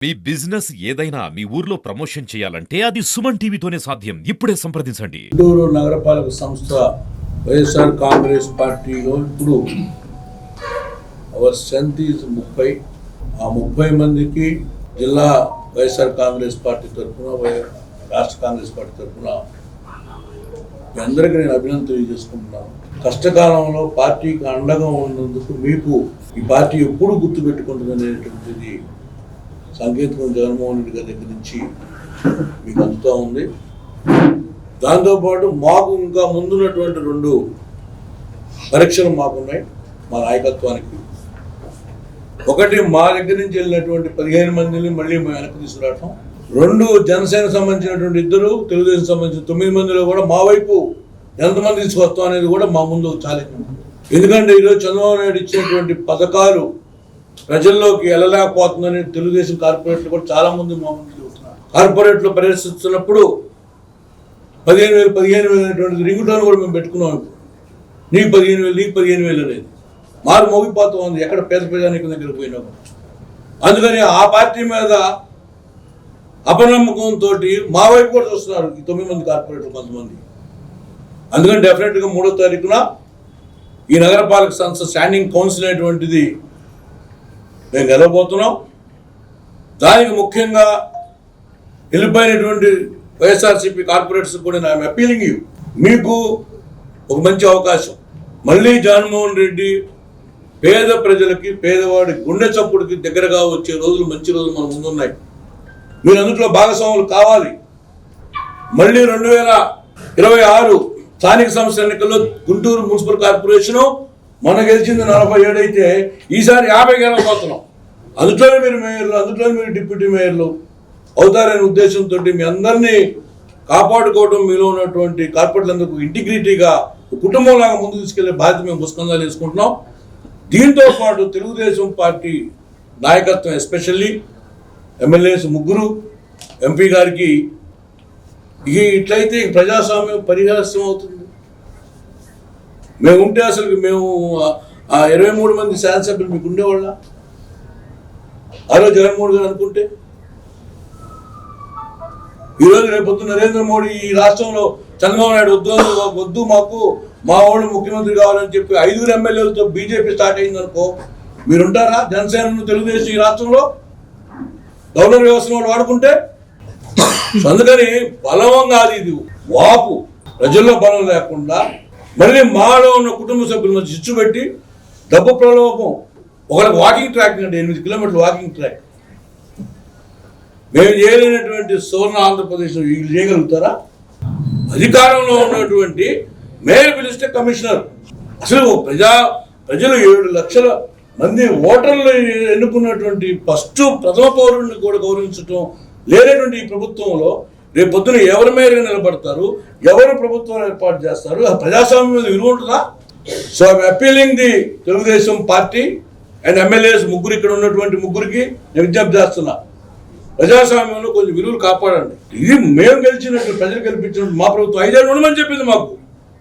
మీ business ఏదైనా మీ ఊర్లో promotion చేయాలంటే అది సుమన్ టీవీతోనే సాధ్యం. ఇప్పుడే సంప్రదించండి. గుంటూరు నగరపాలక సంస్థ వైఎస్ఆర్ కాంగ్రెస్ పార్టీలో ఇప్పుడు అవర్ స్ట్రెంత్ ఈజ్ 30. ఆ 30 మందికి జిల్లా వైఎస్ఆర్ కాంగ్రెస్ పార్టీ తరఫున రాష్ట్ర కాంగ్రెస్ పార్టీ తరఫున మీ అందరికీ నేను అభినందన తెలియజేసుకుంటున్నాను. కష్టకాలంలో పార్టీకి అండగా ఉన్నందుకు మీకు ఈ పార్టీ ఎప్పుడు గుర్తుపెట్టుకుంటుంది అనేటువంటిది సంకేతం జగన్మోహన్ రెడ్డి గారి దగ్గర నుంచి మీకు అందుతూ ఉంది. దాంతోపాటు మాకు ఇంకా ముందున్నటువంటి 2 పరీక్షలు మాకున్నాయి మా నాయకత్వానికి. ఒకటి, మా దగ్గర నుంచి వెళ్ళినటువంటి 15 మందిని మళ్ళీ మా వెనక్కి తీసుకురావటం. 2, జనసేన సంబంధించినటువంటి 2, తెలుగుదేశం సంబంధించిన 9 మందిలో కూడా మా వైపు ఎంతమంది తీసుకొస్తాం అనేది కూడా మా ముందు ఛాలెంజ్ ఉంది. ఎందుకంటే ఈరోజు చంద్రబాబు నాయుడు ఇచ్చినటువంటి పథకాలు ప్రజల్లోకి వెళ్ళలేకపోతుందని తెలుగుదేశం కార్పొరేట్లు కూడా చాలా మంది మా ముందు చెబుతున్నారు. కార్పొరేట్లు పరిరక్షిస్తున్నప్పుడు 15,000 అనేటువంటి రింగుటోన్ కూడా మేము పెట్టుకున్నాం. నీకు 15,000 నీకు 15,000 అనేది మారు మోగిపోతూ ఉంది ఎక్కడ పేద ప్రజానీకం దగ్గరికి పోయినా. అందుకని ఆ పార్టీ మీద అపనమ్మకంతో మా వైపు కూడా చూస్తున్నారు ఈ 9 మంది కార్పొరేట్లు కొంతమంది. అందుకని డెఫినెట్గా 3వ తారీఖున ఈ నగరపాలక సంస్థ స్టాండింగ్ కౌన్సిల్ అనేటువంటిది మేము గెలవబోతున్నాం. దానికి ముఖ్యంగా వెళ్ళిపోయినటువంటి వైఎస్ఆర్సీపీ కార్పొరేట్స్ కూడా ఐఎమ్ అపీలింగ్ యూ, మీకు ఒక మంచి అవకాశం. మళ్ళీ జగన్మోహన్ రెడ్డి పేద ప్రజలకి, పేదవాడి గుండె చప్పుడికి దగ్గరగా వచ్చే రోజులు, మంచి రోజులు మన ముందున్నాయి. మీరు అందులో భాగస్వాములు కావాలి. మళ్ళీ 2026 స్థానిక సంస్థల ఎన్నికల్లో గుంటూరు మున్సిపల్ కార్పొరేషను మొన్న గెలిచింది 47 అయితే ఈసారి 50 గెలవబోతున్నాం. అందులోనే మీరు మేయర్లు, అందులోనే మీరు డిప్యూటీ మేయర్లు అవుతారనే ఉద్దేశంతో మీ అందరినీ కాపాడుకోవడం, మీలో ఉన్నటువంటి కార్పొరేట్లందరికీ ఇంటిగ్రిటీగా కుటుంబంలాగా ముందుకు తీసుకెళ్లే బాధ్యత మేము పుస్తకంగా తీసుకుంటున్నాం. దీంతో పాటు తెలుగుదేశం పార్టీ నాయకత్వం, ఎస్పెషల్లీ ఎమ్మెల్యేస్ 3, ఎంపీ గారికి ఇట్లయితే ప్రజాస్వామ్యం పరిహాస్యం అవుతుంది. మేము ఉంటే అసలు మేము 23 మంది శాసనసభ్యులు మీకు ఉండేవాళ్ళ ఆ రోజు జగన్మోహన్ గారు అనుకుంటే. ఈరోజు రేపొద్దు నరేంద్ర మోడీ ఈ రాష్ట్రంలో చంద్రబాబు నాయుడు వద్దు మాకు మా వాళ్ళు ముఖ్యమంత్రి కావాలని చెప్పి 5 ఎమ్మెల్యేలతో బీజేపీ స్టార్ట్ అయిందనుకో, మీరుంటారా? జనసేన, తెలుగుదేశం ఈ రాష్ట్రంలో గవర్నర్ వ్యవస్థను వాళ్ళు వాడుకుంటే. అందుకని బలవంగా ఇది వాపు, ప్రజల్లో బలం లేకుండా మళ్ళీ మాలో ఉన్న కుటుంబ సభ్యుల మధ్య చిచ్చు పెట్టి డబ్బు ప్రలోభం. ఒకరికి వాకింగ్ ట్రాక్ అంటే 8 కిలోమీటర్ల వాకింగ్ ట్రాక్ మేము చేయలేనటువంటి సువర్ణ ఆంధ్రప్రదేశ్లో వీళ్ళు చేయగలుగుతారా? అధికారంలో ఉన్నటువంటి మేయర్ పిలిస్తే కమిషనర్. అసలు ప్రజలు 7 లక్షల మంది ఓటర్లు ఎన్నుకున్నటువంటి ప్రథమ పౌరుడిని కూడా గౌరవించడం లేనటువంటి ఈ ప్రభుత్వంలో రేపు పొద్దున ఎవరి మేరకు నిలబడతారు, ఎవరు ప్రభుత్వం ఏర్పాటు చేస్తారు? ఆ ప్రజాస్వామ్యం మీద విలువ ఉంటుందా? So I'm appealing the Telugu Desam party and MLAs 3 ఇక్కడ ఉన్నటువంటి 3కి నేను విజ్ఞప్తి చేస్తున్నా, ప్రజాస్వామ్యంలో కొంచెం విలువలు కాపాడండి. ఇది మేము గెలిచినట్టు, ప్రజలు గెలిపించినట్టు మా ప్రభుత్వం 5 ఏళ్ళు ఉండమని చెప్పింది మాకు.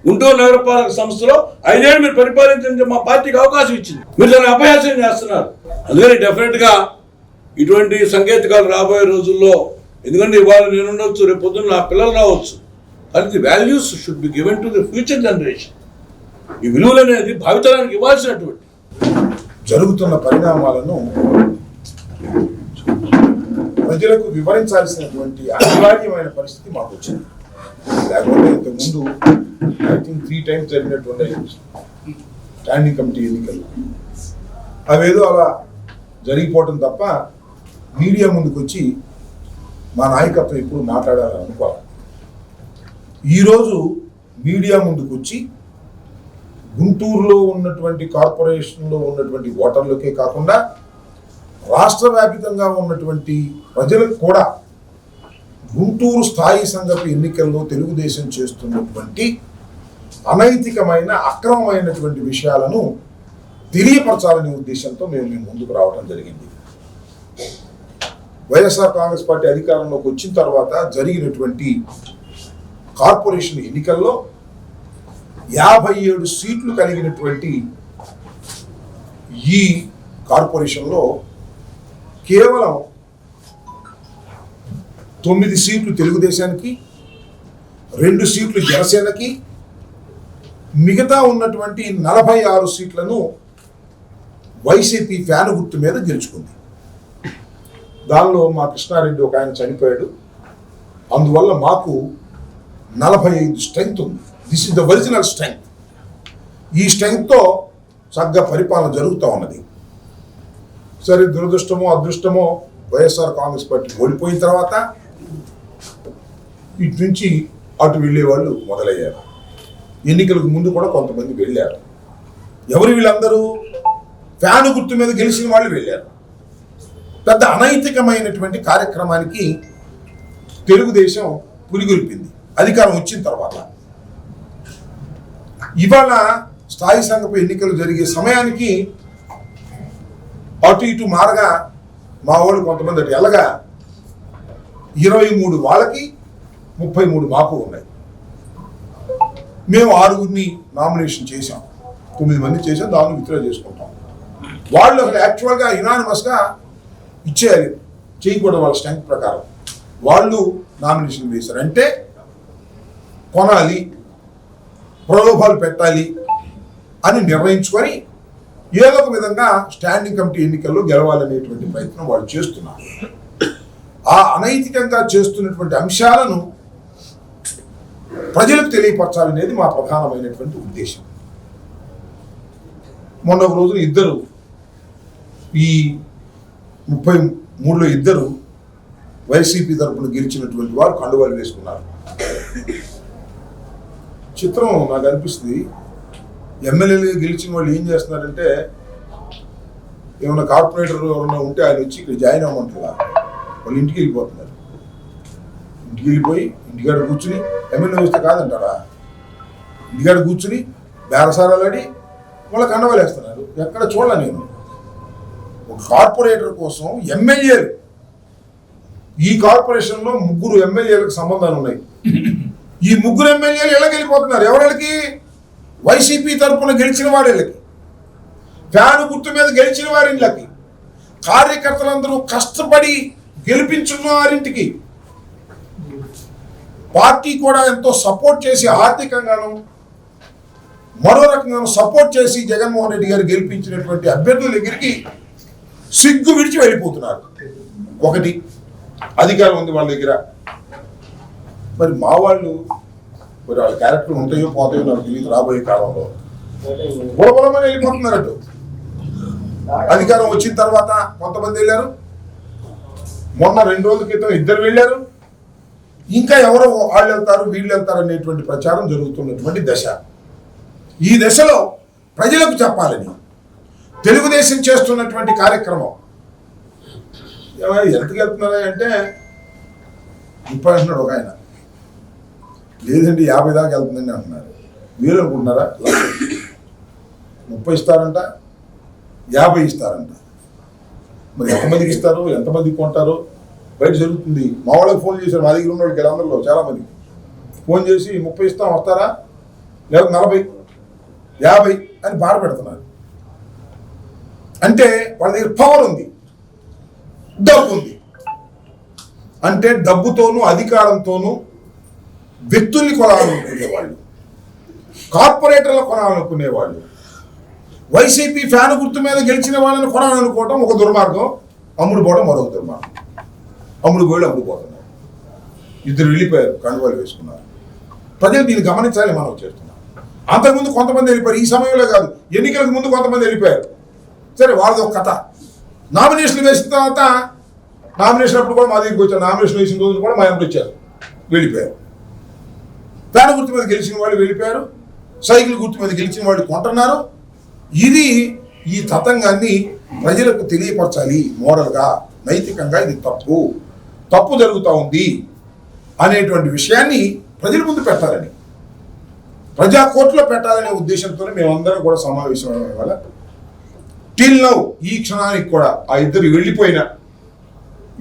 గుంటూరు నగరపాలక సంస్థలో 5 ఏళ్ళు మీరు పరిపాలించే మా పార్టీకి అవకాశం ఇచ్చింది. మీరు దాన్ని అపహాస్యం చేస్తున్నారు. అందుకని డెఫినెట్గా ఇటువంటి సంకేతాలు రాబోయే రోజుల్లో, ఎందుకంటే ఇవాళ నేను ఉండొచ్చు, రేపు పొద్దున్న నా పిల్లలు రావచ్చు, కానీ the values should be given to the future generation. ఈ విలువలు అనేది భావితరానికి ఇవ్వాల్సినటువంటి. జరుగుతున్న పరిణామాలను ప్రజలకు వివరించాల్సినటువంటి అనివార్యమైన పరిస్థితి మాకు వచ్చింది. లేకపోతే ఇంతకుముందు ఐ థింక్ 3 times జరిగినటువంటి స్టాండింగ్ కమిటీ ఎన్నికలు అవేదో అలా జరిగిపోవటం తప్ప మీడియా ముందుకు వచ్చి మా నాయకత్వం ఎప్పుడు మాట్లాడాలని అనుకోవాలి. ఈరోజు మీడియా ముందుకు వచ్చి గుంటూరులో ఉన్నటువంటి కార్పొరేషన్లో ఉన్నటువంటి ఓటర్లకే కాకుండా రాష్ట్ర వ్యాపితంగా ఉన్నటువంటి ప్రజలకు కూడా గుంటూరు స్థాయి సంఘపు ఎన్నికల్లో తెలుగుదేశం చేస్తున్నటువంటి అనైతికమైన, అక్రమమైనటువంటి విషయాలను తెలియపరచాలనే ఉద్దేశంతో మేము ముందుకు రావడం జరిగింది. వైఎస్ఆర్ కాంగ్రెస్ పార్టీ అధికారంలోకి వచ్చిన తర్వాత జరిగినటువంటి కార్పొరేషన్ ఎన్నికల్లో 57 సీట్లు కలిగినటువంటి ఈ కార్పొరేషన్లో కేవలం 9 సీట్లు తెలుగుదేశానికి, 2 సీట్లు జనసేనకి, మిగతా ఉన్నటువంటి 46 సీట్లను వైసీపీ ఫ్యాన్ గుర్తు మీద గెలుచుకుంది. దానిలో మా కృష్ణారెడ్డి ఒక ఆయన చనిపోయాడు. అందువల్ల మాకు 45 స్ట్రెంగ్త్ ఉంది. This is the original strength. ఈ స్ట్రెంగ్త్తో చక్కగా పరిపాలన జరుగుతూ ఉన్నది. సరే, దురదృష్టమో అదృష్టమో వైఎస్ఆర్ కాంగ్రెస్ పార్టీ ఓడిపోయిన తర్వాత ఇటు నుంచి అటు వెళ్ళేవాళ్ళు మొదలయ్యారు. ఎన్నికలకు ముందు కూడా కొంతమంది వెళ్ళారు. ఎవరు వీళ్ళందరూ? ఫ్యాను గుర్తు మీద గెలిచిన వాళ్ళు వెళ్ళారు. పెద్ద అనైతికమైనటువంటి కార్యక్రమానికి తెలుగుదేశం పురిగొల్పింది అధికారం వచ్చిన తర్వాత. ఇవాళ స్థాయి సంఘపు ఎన్నికలు జరిగే సమయానికి అటు ఇటు మారగా మా వాళ్ళు కొంతమంది అటు ఎలాగా 23 వాళ్ళకి 33 మాకు ఉన్నాయి. మేము 6గురిని నామినేషన్ చేశాం, 9 మంది చేసాం, దాన్ని విత్డ్రా చేసుకుంటాం. వాళ్ళు అసలు యాక్చువల్గా యునానిమస్గా ఇచ్చేయాలి, చేయకూడదు వాళ్ళ స్ట్రెంగ్త్ ప్రకారం. వాళ్ళు నామినేషన్ వేశారు. అంటే కొనాలి, ప్రలోభాలు పెట్టాలి అని నిర్ణయించుకొని ఏదో ఒక విధంగా స్టాండింగ్ కమిటీ ఎన్నికల్లో గెలవాలనేటువంటి ప్రయత్నం వాళ్ళు చేస్తున్నారు. ఆ అనైతికంగా చేస్తున్నటువంటి అంశాలను ప్రజలకు తెలియపరచాలనేది మా ప్రధానమైనటువంటి ఉద్దేశం. మొన్న ఒక రోజున ఇద్దరు, ఈ 33లో ఇద్దరు వైసీపీ తరఫున గెలిచినటువంటి వారు కండువాలు వేసుకున్నారు. చిత్రం నాకు అనిపిస్తుంది, ఎమ్మెల్యేలుగా గెలిచిన వాళ్ళు ఏం చేస్తున్నారంటే, ఏమైనా కార్పొరేటర్ ఎవరైనా ఉంటే ఆయన వచ్చి ఇక్కడ జాయిన్ అవ్వమంటారా, వాళ్ళు ఇంటికి వెళ్ళిపోతున్నారు. ఇంటికి వెళ్ళిపోయి ఇంటికాడ కూర్చుని ఎమ్మెల్యే వస్తే కాదంటారా, ఇంటికాడ కూర్చుని బేరసారాలాడి వాళ్ళ కండవాలు వేస్తున్నారు. ఎక్కడ చూడలే నేను. ఒక కార్పొరేటర్ కోసం ఎమ్మెల్యేలు, ఈ కార్పొరేషన్లో 3 ఎమ్మెల్యేలకు సంబంధాలు ఉన్నాయి. ఈ 3 ఎమ్మెల్యేలు ఎలా వెళ్ళిపోతున్నారు? ఎవరికి? వైసీపీ తరఫున గెలిచిన వారికి, ఫ్యాను గుర్తు మీద గెలిచిన వారింటికి, కార్యకర్తలందరూ కష్టపడి గెలిపించున్న వారింటికి, పార్టీ కూడా ఎంతో సపోర్ట్ చేసి ఆర్థికంగాను మరో రకంగాను సపోర్ట్ చేసి జగన్మోహన్ రెడ్డి గారు గెలిపించినటువంటి అభ్యర్థుల దగ్గరికి సిగ్గు విడిచి వెళ్ళిపోతున్నారు. ఒకటి, అధికారం ఉంది వాళ్ళ దగ్గర. మరి మా వాళ్ళు, మరి వాళ్ళ క్యారెక్టర్ ఉంటాయో పోతాయో నాకు తెలియదు. రాబోయే కాలంలో గొడవలమని వెళ్ళిపోతున్నారట. అధికారం వచ్చిన తర్వాత కొంతమంది వెళ్ళారు. మొన్న 2 రోజుల క్రితం 2 వెళ్ళారు. ఇంకా ఎవరో వాళ్ళు వెళ్తారు, వీళ్ళు వెళ్తారు అనేటువంటి ప్రచారం జరుగుతున్నటువంటి దశ. ఈ దశలో ప్రజలకు చెప్పాలని తెలుగుదేశం చేస్తున్నటువంటి కార్యక్రమం. ఎంతకు వెళ్తున్నారా అంటే 30 అంటున్నాడు ఒక ఆయన. లేదండి 50 దాకా వెళ్తుందని అంటున్నారు. మీరు అనుకుంటున్నారా? 30 ఇస్తారంట, 50 ఇస్తారంట. మరి ఎంతమందికి ఇస్తారు, ఎంతమందికి కొంటారు బయట జరుగుతుంది. మా వాళ్ళకి ఫోన్ చేశారు, మా దగ్గర ఉన్న వాళ్ళకి అందరిలో చాలా మందికి ఫోన్ చేసి 30 ఇస్తాం వస్తారా, లేదా 40, 50 అని బాధ పెడుతున్నారు. అంటే వాళ్ళ దగ్గర పవర్ ఉంది, డబ్బు ఉంది. అంటే డబ్బుతోనూ అధికారంతోనూ వ్యక్తుల్ని కొనాలనుకునేవాళ్ళు, కార్పొరేటర్లు కొనాలనుకునేవాళ్ళు, వైసీపీ ఫ్యాన్ గుర్తు మీద గెలిచిన వాళ్ళని కొనాలనుకోవడం ఒక దుర్మార్గం, అమ్ముడు పోవడం మరొక దుర్మార్గం. అమ్ముడు పోతున్నారు. 2 వెళ్ళిపోయారు, కండువాలు వేసుకున్నారు. ప్రజలు దీన్ని గమనించాలి. మనం చేస్తున్నాం. అంతకుముందు కొంతమంది వెళ్ళిపోయారు. ఈ సమయంలో కాదు, ఎన్నికలకు ముందు కొంతమంది వెళ్ళిపోయారు. సరే, వాళ్ళది ఒక కథ. నామినేషన్లు వేసిన తర్వాత, నామినేషన్ అప్పుడు కూడా మా దగ్గరికి వచ్చారు. నామినేషన్ వేసిన రోజులు కూడా మా ఇంటికి వచ్చారు, వెళ్ళిపోయారు. ఫ్యాన్ గుర్తు మీద గెలిచిన వాళ్ళు వెళ్ళిపోయారు, సైకిల్ గుర్తు మీద గెలిచిన వాళ్ళు కొంటున్నారు. ఇది ఈ తతంగాన్ని ప్రజలకు తెలియపరచాలి. మోరల్గా, నైతికంగా ఇది తప్పు జరుగుతూ ఉంది అనేటువంటి విషయాన్ని ప్రజల ముందు పెట్టాలని, ప్రజా కోర్టులో పెట్టాలనే ఉద్దేశంతో మేమందరం కూడా సమావేశమైన వాళ్ళ టిల్ నౌ, ఈ క్షణానికి కూడా ఆ 2 వెళ్ళిపోయిన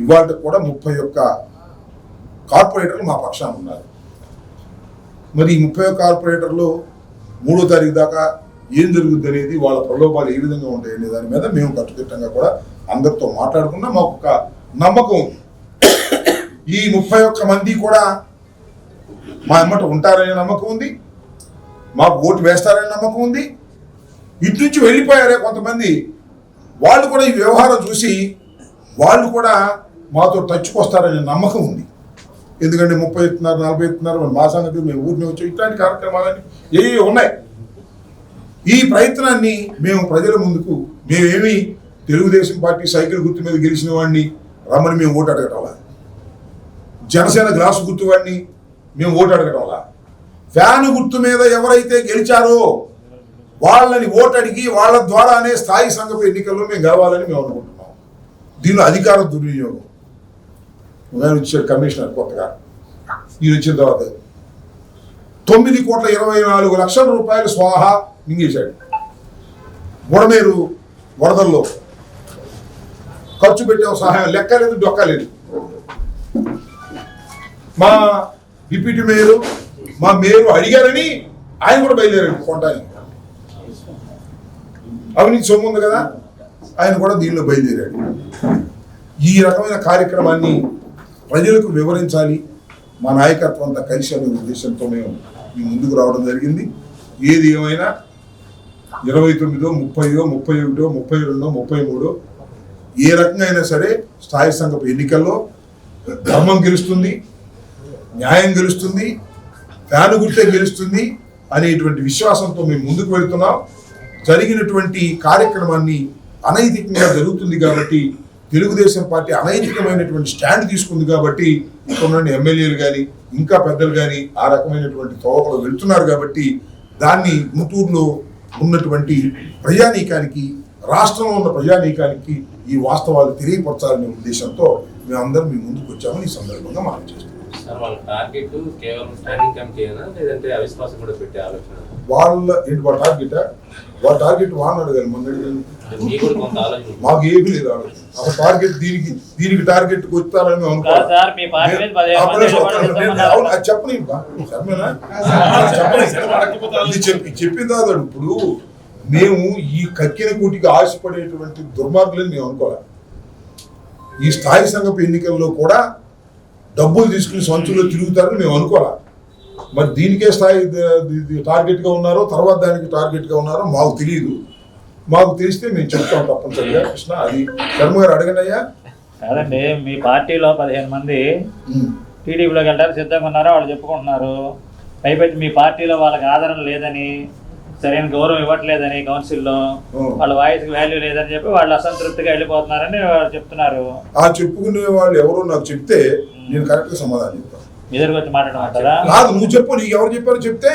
ఇవాళ కూడా 31 కార్పొరేటర్లు మా పక్షాన ఉన్నారు. మరి 31 కార్పొరేటర్లు 3వ తారీఖు దాకా ఏం జరుగుద్ది అనేది, వాళ్ళ ప్రలోభాలు ఏ విధంగా ఉంటాయి అనే దాని మీద మేము కట్టుదిట్టంగా కూడా అందరితో మాట్లాడుకున్నా మాకు ఒక నమ్మకం ఉంది. ఈ 31 మంది కూడా మా ఎమ్మట ఉంటారనే నమ్మకం ఉంది, మాకు ఓటు వేస్తారనే నమ్మకం ఉంది. ఇటు నుంచి వెళ్ళిపోయారే కొంతమంది, వాళ్ళు కూడా ఈ వ్యవహారం చూసి వాళ్ళు కూడా మాతో టచ్కి వస్తారనే నమ్మకం ఉంది. ఎందుకంటే 30 ఇస్తున్నారు, 40 ఇస్తున్నారు, మా సంగతి మేము ఊరిని వచ్చాం, ఇట్లాంటి కార్యక్రమాలన్నీ ఏవి ఉన్నాయి. ఈ ప్రయత్నాన్ని మేము ప్రజల ముందుకు, మేమేమి తెలుగుదేశం పార్టీ సైకిల్ గుర్తు మీద గెలిచిన వాడిని రమ్మని మేము ఓటు అడగటంలా, జనసేన గ్లాసు గుర్తు వాడిని మేము ఓటు అడగటంలా, ఫ్యాను గుర్తు మీద ఎవరైతే గెలిచారో వాళ్ళని ఓటు అడిగి వాళ్ళ ద్వారానే స్థాయి సంఘపు ఎన్నికల్లో మేము గెలవాలని మేము అనుకుంటున్నాం. దీనిలో అధికార దుర్వినియోగం వచ్చాడు కమిషనర్ కొత్తగా, ఈయన వచ్చిన తర్వాత 9,24,00,00,000 రూపాయలు స్వాహా మింగేశాడు. బుడమేరు వరదల్లో ఖర్చు పెట్టే సహాయం లెక్కలేదు, డొక్కలేదు. మా డిప్యూటీ మేయరు, మా మేయరు అడిగారని ఆయన కూడా బయలుదేరాడు కొనడానికి. అవినీతి సొమ్ము ఉంది కదా, ఆయన కూడా దీనిలో బయలుదేరాడు. ఈ రకమైన కార్యక్రమాన్ని ప్రజలకు వివరించాలి, మా నాయకత్వం అంతా కలిసి అనే ఉద్దేశంతో మేము మీ ముందుకు రావడం జరిగింది. ఏది ఏమైనా 29, 30, 31, 32, 33 ఏ రకంగా అయినా సరే స్థాయి సంఘపు ఎన్నికల్లో ధర్మం గెలుస్తుంది, న్యాయం గెలుస్తుంది, ఫ్యాను గుర్తే గెలుస్తుంది అనేటువంటి విశ్వాసంతో మేము ముందుకు వెళుతున్నాం. జరిగినటువంటి కార్యక్రమాన్ని అనైతికంగా జరుగుతుంది కాబట్టి, తెలుగుదేశం పార్టీ అనైతికమైనటువంటి స్టాండ్ తీసుకుంది కాబట్టి ఇక్కడ ఎమ్మెల్యేలు కానీ ఇంకా పెద్దలు కానీ ఆ రకమైనటువంటి తోవలో వెళ్తున్నారు కాబట్టి దాన్ని గుంటూరులో ఉన్నటువంటి ప్రజానీకానికి, రాష్ట్రంలో ఉన్న ప్రజానీకానికి ఈ వాస్తవాలు తెలియపరచాలనే ఉద్దేశంతో మేమందరం మీ ముందుకు వచ్చామని ఈ సందర్భంగా మనం చేస్తున్నాం. వాళ్ళ టార్గెట్ కేవలం స్టాండింగ్ కమిటీనా లేదంటే అవిశ్వాసం కూడా పెట్టే ఆలోచన? వాళ్ళ టార్గెట్ వాళ్ళని అడగాలి, మన అడిగాను. మాకు ఏమీ లేదు ఆలోచన. ఆ టార్గెట్ దీనికి టార్గెట్ వచ్చారని మేము అనుకోవాలి. అది చెప్పని చెప్పిన తర్వాత ఇప్పుడు మేము ఈ కక్కిన కూటికి ఆశపడేటువంటి దుర్మార్గులని మేము అనుకోవాలి. ఈ స్థాయి సంఘపు ఎన్నికల్లో కూడా డబ్బులు తీసుకుని సంచుల్లో తిరుగుతారని మేము అనుకోవాలి. మరి దీనికే స్థాయి టార్గెట్గా ఉన్నారో తర్వాత దానికి టార్గెట్గా ఉన్నారో మాకు తెలియదు. మాకు తెలిస్తే మేము చెప్తాం తప్పనిసరిగా. కృష్ణ, అది శర్మ గారు అడగండి అయ్యా. కాదండి, మీ పార్టీలో 15 మంది టీడీపీలోకి వెళ్ళడానికి సిద్ధంగా ఉన్నారో వాళ్ళు చెప్పుకుంటున్నారు. పైపెట్టి మీ పార్టీలో వాళ్ళకి ఆదరణ లేదని, సరైన గౌరవం ఇవ్వట్లేదని, కౌన్సిల్లో వాళ్ళ వాయిస్కి వాల్యూ లేదని చెప్పి వాళ్ళు అసంతృప్తిగా వెళ్ళిపోతున్నారని చెప్తున్నారు. ఆ చెప్పుకునే వాళ్ళు ఎవరో నాకు చెప్తే నేను కరెక్ట్గా సమాధానం చెప్తాను. ఎదురుగా వచ్చి మాట్లాడమంటారా? కాదు, నువ్వు చెప్పు, నీకు ఎవరు చెప్పారో చెప్తే.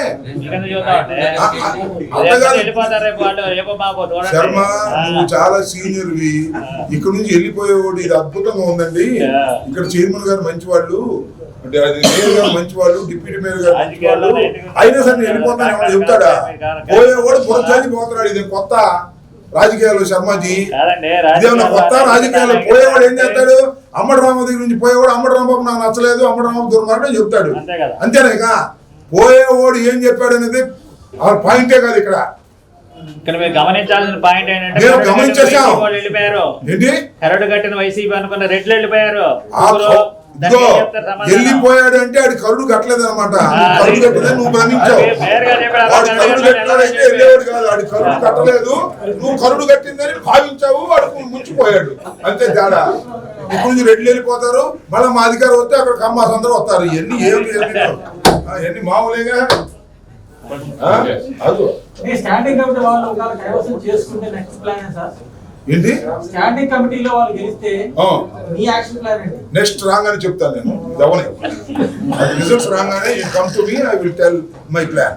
శర్మ, నువ్వు చాలా సీనియర్వి, ఇక్కడ నుంచి వెళ్ళిపోయేవాడు. ఇది అద్భుతంగా ఉందండి. ఇక్కడ చైర్మన్ గారు మంచి వాళ్ళు, అంటే అది మేయర్ గారు మంచి వాళ్ళు, డిప్యూటీ మేయర్ గారు మంచి వాళ్ళు. అయినా సరే నేను వెళ్ళిపోతాను ఎవరు చెప్తాడా? పోయేవాడు పురచాలి పోతున్నాడు. ఇది కొత్త రాజకీయాలు శర్మాజీ, ఇదేమన్నా కొత్త రాజకీయాలు? పోయేవాడు ఏం చేస్తాడు? అమ్మడి రాంబాబు దగ్గర నుంచి పోయేవాడు అమ్మడి రాంబాబు నాకు నచ్చలేదు, అమ్మడి రాంబాబు దొరకడం చెప్తాడు. అంతేనా? ఇక పోయేవాడు ఏం చెప్పాడు అనేది పాయింటే కాదు ఇక్కడ. గమనించాల్సిన పాయింట్ ఏంటంటే, వెళ్ళిపోయారు ఏంటి కరడు కట్టిన వైసీపీ అనుకున్న రెడ్లు వెళ్ళిపోయారు. వెళ్ళిపోయాడు అంటే ఆడి కరుడు కట్టలేదు అనమాట. కరుడు కట్టలేదు, నువ్వు భ్రమించావు. వాడు కరుడు కట్టాడంటే వెళ్ళేవాడు కాదు. ఆడి కరుడు కట్టలేదు, నువ్వు కరుడు కట్టిందని భావించావు, వాడు ముంచిపోయాడు. అంతే తేడా. ఇప్పుడు నుంచి రెడ్లు వెళ్ళిపోతారు, మళ్ళీ మా అధికారం వస్తే అక్కడ కమ్మాస్ అందరూ వస్తారు. ఇవన్నీ ఇవన్నీ మామూలుగా. ఏంటి స్టాండింగ్ కమిటీలో వాళ్ళు గెలిస్తే మీ యాక్షన్ ప్లాన్ ఏంటి? నెక్స్ట్ రాగానే చెప్తాను నేను. రిజల్ట్స్ రాగానే you come to me, I will tell my plan.